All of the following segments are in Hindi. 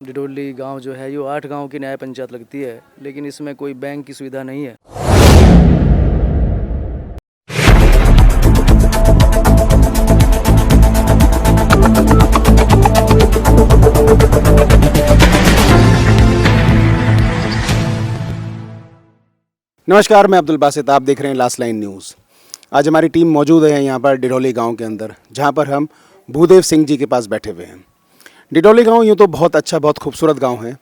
डिडोली गांव जो है, ये 8 गांव की न्याय पंचायत लगती है, लेकिन इसमें कोई बैंक की सुविधा नहीं है। नमस्कार, मैं अब्दुल बासित। आप देख रहे हैं लास्ट लाइन न्यूज़। आज हमारी टीम मौजूद है यहाँ पर डिडोली गांव के अंदर, जहाँ पर हम भूदेव सिंह जी के पास बैठे हुए हैं। डिडोली गांव यूँ तो बहुत अच्छा, बहुत खूबसूरत गांव है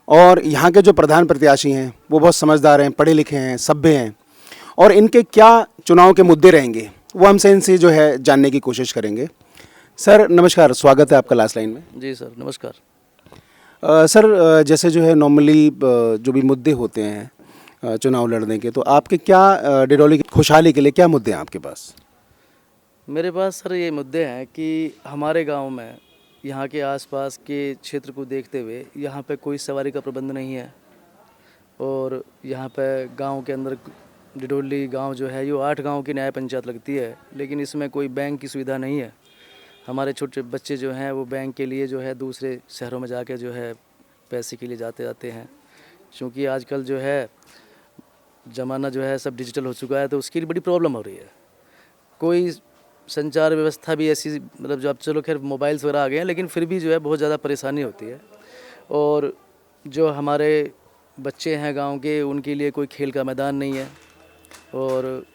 और यहाँ के जो प्रधान प्रत्याशी हैं वो बहुत समझदार हैं, पढ़े लिखे हैं, सभ्य हैं और इनके क्या चुनाव के मुद्दे रहेंगे वो हमसे इनसे जो है जानने की कोशिश करेंगे। सर नमस्कार, स्वागत है आपका लास्ट लाइन में। जी सर, नमस्कार। सर जैसे जो है नॉर्मली जो भी मुद्दे होते हैं चुनाव लड़ने के, तो आपके क्या डिडोली की खुशहाली के लिए क्या मुद्दे हैं आपके पास? मेरे पास सर ये मुद्दे हैं कि हमारे गांव में, यहाँ के आसपास के क्षेत्र को देखते हुए, यहाँ पे कोई सवारी का प्रबंध नहीं है और यहाँ पे गांव के अंदर डिडोली गांव जो है, ये 8 गांव की न्याय पंचायत लगती है, लेकिन इसमें कोई बैंक की सुविधा नहीं है। हमारे छोटे बच्चे जो हैं वो बैंक के लिए जो है दूसरे शहरों में जाके जो है पैसे के लिए जाते हैं, क्योंकि आजकल जो है ज़माना जो है सब डिजिटल हो चुका है, तो उसके लिए बड़ी प्रॉब्लम हो रही है। कोई संचार व्यवस्था भी ऐसी, मतलब जो अब चलो खैर मोबाइल्स वगैरह आ गए हैं, लेकिन फिर भी जो है बहुत ज़्यादा परेशानी होती है। और जो हमारे बच्चे हैं गांव के, उनके लिए कोई खेल का मैदान नहीं है और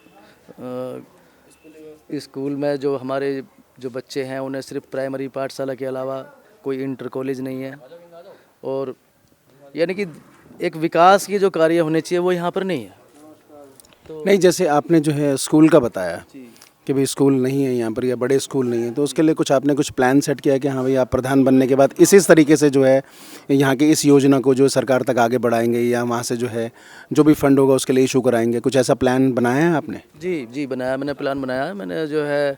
स्कूल में जो हमारे जो बच्चे हैं उन्हें सिर्फ प्राइमरी पाठशाला के अलावा कोई इंटर कॉलेज नहीं है और यानी कि एक विकास की जो कार्य होने चाहिए वो यहाँ पर नहीं है। नहीं, जैसे आपने जो है स्कूल का बताया कि भाई स्कूल नहीं है यहाँ पर या बड़े स्कूल नहीं है, तो उसके लिए कुछ आपने कुछ प्लान सेट किया है कि हाँ भाई आप प्रधान बनने के बाद इसी तरीके से जो है यहाँ की इस योजना को जो सरकार तक आगे बढ़ाएंगे या वहाँ से जो है जो भी फंड होगा उसके लिए इशू कराएंगे? कुछ ऐसा प्लान बनाया है आपने? जी बनाया, मैंने प्लान बनाया है। मैंने जो है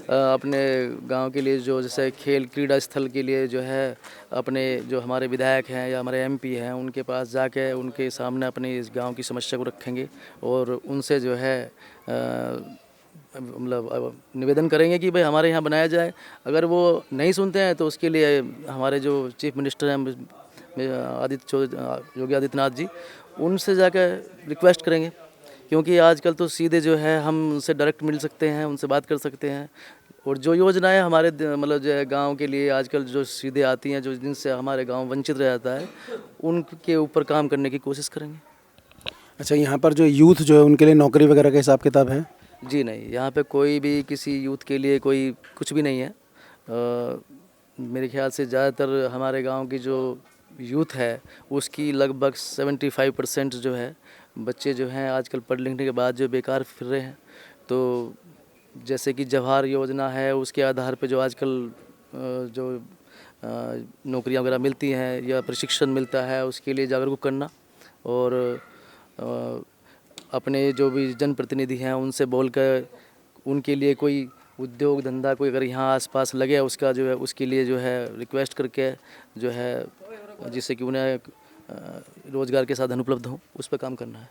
अपने गांव के लिए जो जैसे खेल क्रीड़ा स्थल के लिए जो है अपने जो हमारे विधायक हैं या हमारे एमपी हैं उनके पास जाके उनके सामने अपने इस गांव की समस्या को रखेंगे और उनसे जो है मतलब निवेदन करेंगे कि भाई हमारे यहाँ बनाया जाए। अगर वो नहीं सुनते हैं तो उसके लिए हमारे जो चीफ मिनिस्टर हैं योगी आदित्यनाथ जी, उनसे जाकर रिक्वेस्ट करेंगे, क्योंकि आजकल तो सीधे जो है हम उनसे डायरेक्ट मिल सकते हैं, उनसे बात कर सकते हैं और जो योजनाएं हमारे मतलब जो है गाँव के लिए आजकल जो सीधे आती हैं, जो जिनसे हमारे गाँव वंचित रह जाता है, उनके ऊपर काम करने की कोशिश करेंगे। अच्छा, यहाँ पर जो यूथ जो है उनके लिए नौकरी वगैरह का हिसाब किताब है? जी नहीं, यहाँ पे कोई भी किसी यूथ के लिए कोई कुछ भी नहीं है। मेरे ख्याल से ज़्यादातर हमारे गांव की जो यूथ है उसकी लगभग 75% जो है बच्चे जो हैं आजकल पढ़ लिखने के बाद जो बेकार फिर रहे हैं। तो जैसे कि जवाहर योजना है, उसके आधार पे जो आजकल जो नौकरियां वगैरह मिलती हैं या प्रशिक्षण मिलता है, उसके लिए जागरूक करना और अपने जो भी जनप्रतिनिधि हैं उनसे बोलकर उनके लिए कोई उद्योग धंधा कोई अगर यहाँ आसपास लगे उसका जो है उसके लिए जो है रिक्वेस्ट करके जो है जिससे कि उन्हें रोज़गार के साधन उपलब्ध हों, उस पर काम करना है।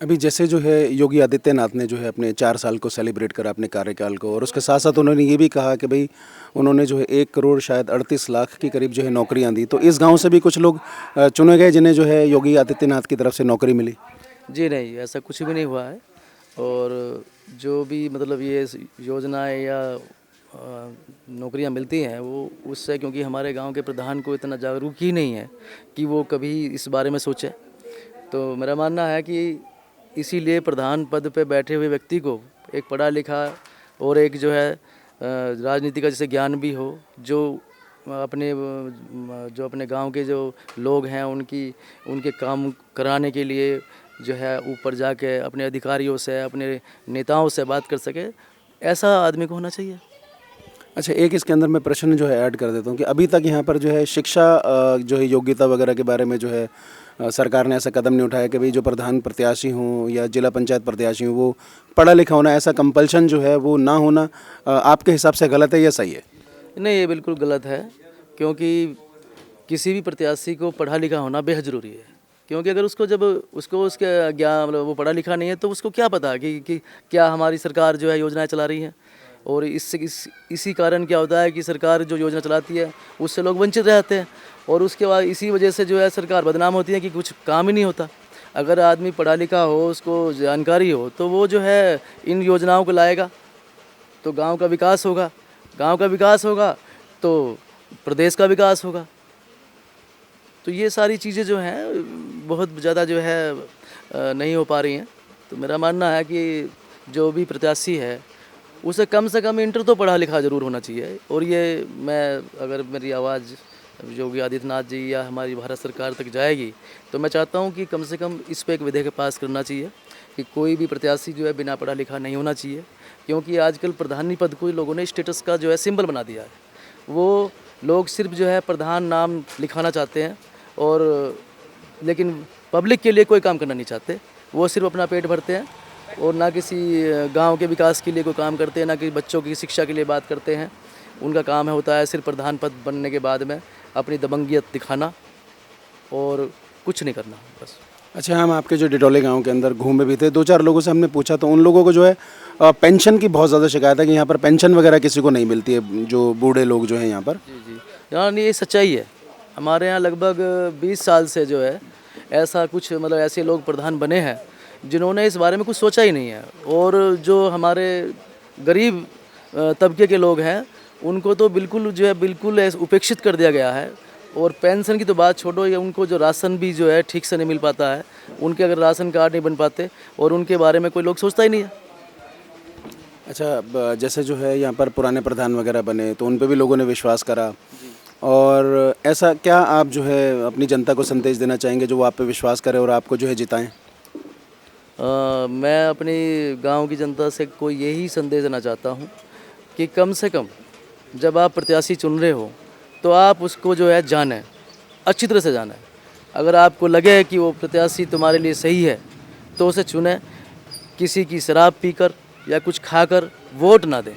अभी जैसे जो है योगी आदित्यनाथ ने जो है अपने 4 साल को सेलिब्रेट करा अपने कार्यकाल को, और उसके साथ साथ उन्होंने ये भी कहा कि भाई उन्होंने जो है 1 करोड़ शायद 38 लाख के करीब जो है नौकरियां दी। तो इस गांव से भी कुछ लोग चुने गए जिन्हें जो है योगी आदित्यनाथ की तरफ से नौकरी मिली? जी नहीं, ऐसा कुछ भी नहीं हुआ है और जो भी मतलब ये योजनाएं या नौकरियां मिलती हैं वो उससे, क्योंकि हमारे गांव के प्रधान को इतना जागरूक ही नहीं है कि वो कभी इस बारे में सोचे। तो मेरा मानना है कि इसीलिए प्रधान पद पे बैठे हुए व्यक्ति को एक पढ़ा लिखा और एक जो है राजनीति का जैसे ज्ञान भी हो, जो अपने गांव के जो लोग हैं उनके काम कराने के लिए जो है ऊपर जाके अपने अधिकारियों से, अपने नेताओं से बात कर सके, ऐसा आदमी को होना चाहिए। अच्छा, एक इसके अंदर मैं प्रश्न जो है ऐड कर देता हूँ कि अभी तक यहाँ पर जो है शिक्षा जो है योग्यता वगैरह के बारे में जो है सरकार ने ऐसा कदम नहीं उठाया कि भाई जो प्रधान प्रत्याशी हों या जिला पंचायत प्रत्याशी हों वो पढ़ा लिखा होना, ऐसा कंपल्शन जो है वो ना होना आपके हिसाब से गलत है या सही है? नहीं, ये बिल्कुल गलत है, क्योंकि किसी भी प्रत्याशी को पढ़ा लिखा होना बेहद ज़रूरी है। क्योंकि अगर उसके ज्ञान मतलब वो पढ़ा लिखा नहीं है तो उसको क्या पता कि क्या हमारी सरकार जो है योजनाएं चला रही है। और इसी कारण क्या होता है कि सरकार जो योजना चलाती है उससे लोग वंचित रहते हैं, और उसके बाद इसी वजह से जो है सरकार बदनाम होती है कि कुछ काम ही नहीं होता। अगर आदमी पढ़ा लिखा हो, उसको जानकारी हो, तो वो जो है इन योजनाओं को लाएगा तो गांव का विकास होगा, गांव का विकास होगा तो प्रदेश का विकास होगा। तो ये सारी चीज़ें जो हैं बहुत ज़्यादा जो है नहीं हो पा रही हैं। तो मेरा मानना है कि जो भी प्रत्याशी है उसे कम से कम इंटर तो पढ़ा लिखा ज़रूर होना चाहिए। और ये अगर मेरी आवाज़ योगी आदित्यनाथ जी या हमारी भारत सरकार तक जाएगी तो मैं चाहता हूँ कि कम से कम इस पे एक विधेयक पास करना चाहिए कि कोई भी प्रत्याशी जो है बिना पढ़ा लिखा नहीं होना चाहिए, क्योंकि आजकल प्रधानी पद को लोगों ने स्टेटस का जो है सिंबल बना दिया है। वो लोग सिर्फ जो है प्रधान नाम लिखाना चाहते हैं, और लेकिन पब्लिक के लिए कोई काम करना नहीं चाहते। वो सिर्फ अपना पेट भरते हैं और ना किसी गांव के विकास के लिए कोई काम करते हैं, ना कि बच्चों की शिक्षा के लिए बात करते हैं। उनका काम होता है सिर्फ प्रधान पद बनने के बाद में अपनी दबंगियत दिखाना और कुछ नहीं करना बस। अच्छा, हम आपके जो डिडौली गांव के अंदर घूमे भी थे, 2-4 लोगों से हमने पूछा तो उन लोगों को जो है पेंशन की बहुत ज़्यादा शिकायत है कि यहाँ पर पेंशन वगैरह किसी को नहीं मिलती है, जो बूढ़े लोग जो हैं यहाँ पर। जी, यानी ये सच्चाई है। हमारे यहाँ लगभग 20 साल से जो है ऐसा कुछ मतलब ऐसे लोग प्रधान बने हैं जिन्होंने इस बारे में कुछ सोचा ही नहीं है। और जो हमारे गरीब तबके के लोग हैं उनको तो बिल्कुल जो है बिल्कुल उपेक्षित कर दिया गया है। और पेंशन की तो बात छोड़ो, या उनको जो राशन भी जो है ठीक से नहीं मिल पाता है, उनके अगर राशन कार्ड नहीं बन पाते और उनके बारे में कोई लोग सोचता ही नहीं है। अच्छा, जैसे जो है यहाँ पर पुराने प्रधान वगैरह बने तो उन पर भी लोगों ने विश्वास करा, और ऐसा क्या आप जो है अपनी जनता को संदेश देना चाहेंगे जो वो आप पे विश्वास करे और आपको जो है जिताएं? मैं अपनी गांव की जनता से कोई यही संदेश देना चाहता हूं कि कम से कम जब आप प्रत्याशी चुन रहे हो तो आप उसको जो है जानें, अच्छी तरह से जानें। अगर आपको लगे कि वो प्रत्याशी तुम्हारे लिए सही है तो उसे चुनें। किसी की शराब पीकर या कुछ खाकर वोट ना दें।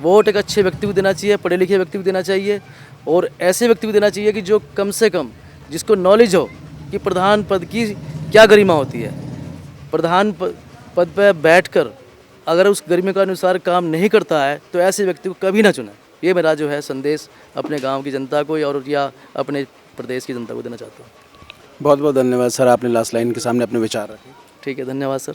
वोट एक अच्छे व्यक्ति को देना चाहिए, पढ़े लिखे व्यक्ति को देना चाहिए, और ऐसे व्यक्ति को देना चाहिए कि जो कम से कम जिसको नॉलेज हो कि प्रधान पद की क्या गरिमा होती है। प्रधान पद पर बैठकर अगर उस गरिमा के अनुसार काम नहीं करता है तो ऐसे व्यक्ति को कभी ना चुनें। ये मेरा जो है संदेश अपने गांव की जनता को और या अपने प्रदेश की जनता को देना चाहता हूँ। बहुत बहुत धन्यवाद सर, आपने लास्ट लाइन के सामने अपने विचार रखे। ठीक है, धन्यवाद सर।